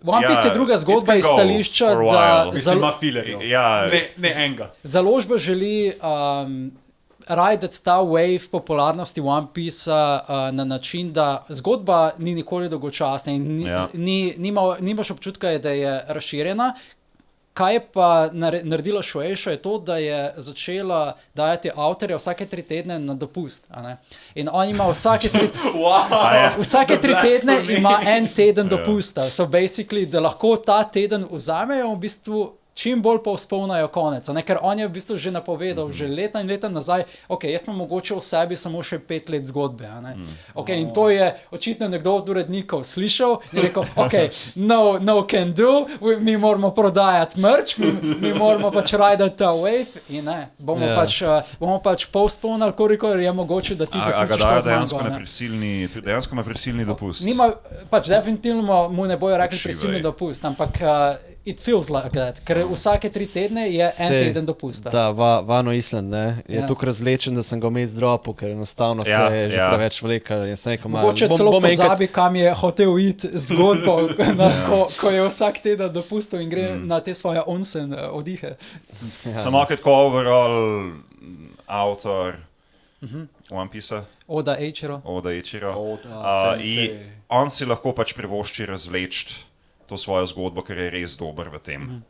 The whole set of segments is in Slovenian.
One Piece je druga zgodba iz stališča, da ima filerjev. Ne enega. Založba želi rideti ta wave popularnosti One Piecea na način, da zgodba ni nikoli dolgočasna in nimaš občutka, da je razširjena. Kaj je pa naredilo Shueisha je to, da je začela dajati avtorje vsake 3 tedne na dopust. In on ima vsake 3 tedne ima en teden dopusta. So basically, da lahko ta teden vzamejo in v bistvu čim bolj povzpolnajo konec. Ker on je v bistvu že napovedal, že leta in leta nazaj, jaz imam mogoče v sebi samo še 5 let zgodbe. In to je očitno nekdo od urednikov slišal in rekel, no can do, mi moramo prodajati merch, mi moramo pač ridati ta wave in bomo pač povzpolnili, koliko je mogoče, da ti zapustiš. A ga dajo dejansko na prisilni dopust? Nima, pač definitivno mu ne bojo rekli prisilni dopust, ampak it feels like that, ker vsake 3 tedne je en teden dopusta. Da, Vano Island, je tukaj razlečen, da sem ga vmes dropil, ker enostavno se je že preveč vlekel. Mogoče celo pozabi, kam je hotel iti zgodbo, ko je vsak teden dopustil in gre na te svoje onsen odihe. Samo kot overall autor One Piecea. Oda Eiichiro. In on si lahko pač privošči razvleči to svojo zgodbo, ker je res dober v tem.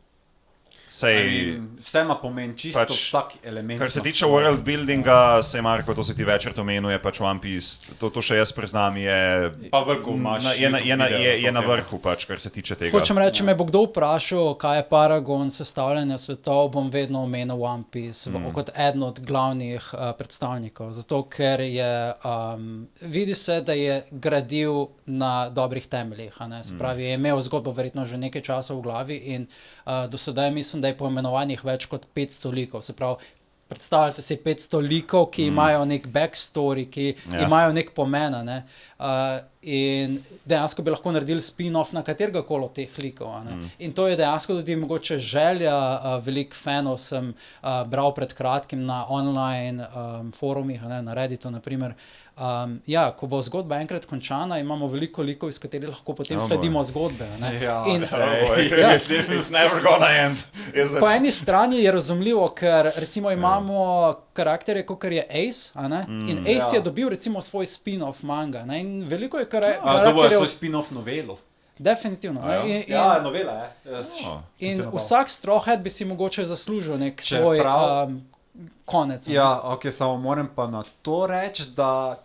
Vse ima pomen, čisto vsak element. Kar se tiče world buildinga, Marko, to se ti večkrat omenuje, pač One Piece, to še jaz priznam, je na vrhu, pač, kar se tiče tega. Hočem reči, me bo kdo vprašal, kaj je paragon sestavljanja svetov, bom vedno omenil One Piece kot eden od glavnih predstavnikov. Zato, ker je, vidi se, da je gradil na dobrih temeljih. Se pravi, je imel zgodbo verjetno že nekaj časa v glavi in do sedaj mislim, da je poimenovanih več kot 500 likov. Se pravi, predstavljate si 500 likov, ki imajo nek backstory, ki imajo nek pomen. In dejansko bi lahko naredili spin-off na katerega koli od teh likov. In to je dejansko tudi mogoče želja. Veliko fanov sem bral pred kratkim na online forumih, na Redditu naprimer. Ko bo zgodba enkrat končana, imamo veliko likov, iz katerih lahko potem sledimo zgodbe. It's never gonna end. Po eni strani je razumljivo, ker recimo imamo karakterje, kot je Ace, in Ace je dobil recimo svoj spin-off manga. In veliko je karakterjev... Dobil je svoj spin-off novelo. Definitivno. Novela je. In vsak Straw Hat bi si mogoče zaslužil nek svoj... konec. Samo moram pa na to reči, da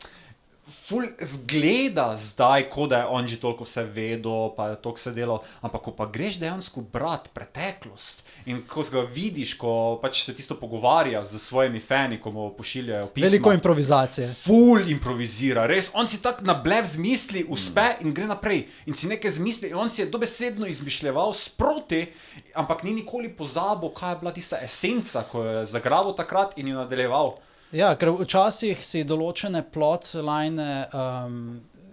ful zgleda zdaj, kot da je on že toliko vse vedel, pa je toliko vse delal, ampak ko pa greš dejansko brat preteklost in ko ga vidiš, ko pač se tisto pogovarja z svojimi fani, ko mu pošiljajo pisma. Veliko improvizacije. Ful improvizira, res, on si tak na blev zmisli, uspe in gre naprej in si nekaj zmisli in on si je dobesedno izmišljeval sproti, ampak ni nikoli pozabil, kaj je bila tista esenca, ko je zagrabil takrat in jo nadaljeval. Ker včasih si določene plotline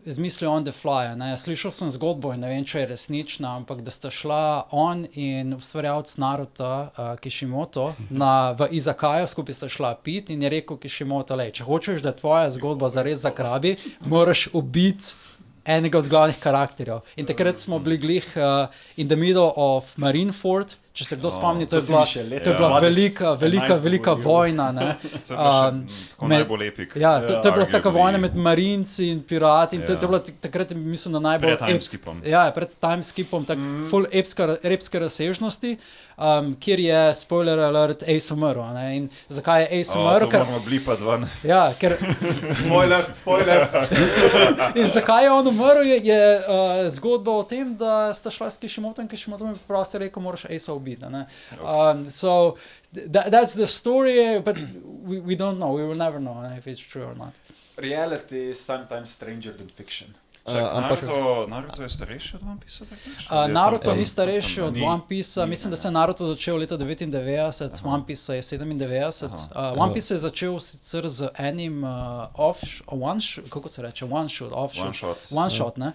izmislijo on the fly. Slišal sem zgodbo in ne vem, če je resnična, ampak da sta šla on in ustvarjalec Naruta, Kishimoto, v izakaju, skupaj sta šla pit in je rekel Kishimoto, če hočeš, da tvoja zgodba zares zagrabi, moraš ubiti enega od glavnih karakterjev. In takrat smo bili glih in the middle of Marineford. Če se kdo spomni, to je bila velika vojna. Tako najbolj epik. To je bila taka vojna med marinci in pirati in to je bila takrat, mislim, da najbolj... Pred timeskipom. Pred timeskipom, tako full epske razsežnosti, kjer je, spoiler alert, Ace umrl. In zakaj je Ace umrl? To moramo blipati ven. Ker... Spoiler. In zakaj je on umrl, je zgodba o tem, da sta šla s Kishimotom, Kishimotom je prosto rekel, moraš Ace so that's the story, but we don't know, we will never know if it's true or not. Reality is sometimes stranger than fiction. Naruto je starejši od One Piecea? Naruto ni starejši od One Piecea, mislim, da se je Naruto začel leta 99, One Piece je 97. One Piece je začel sicer z enim one shot, ne?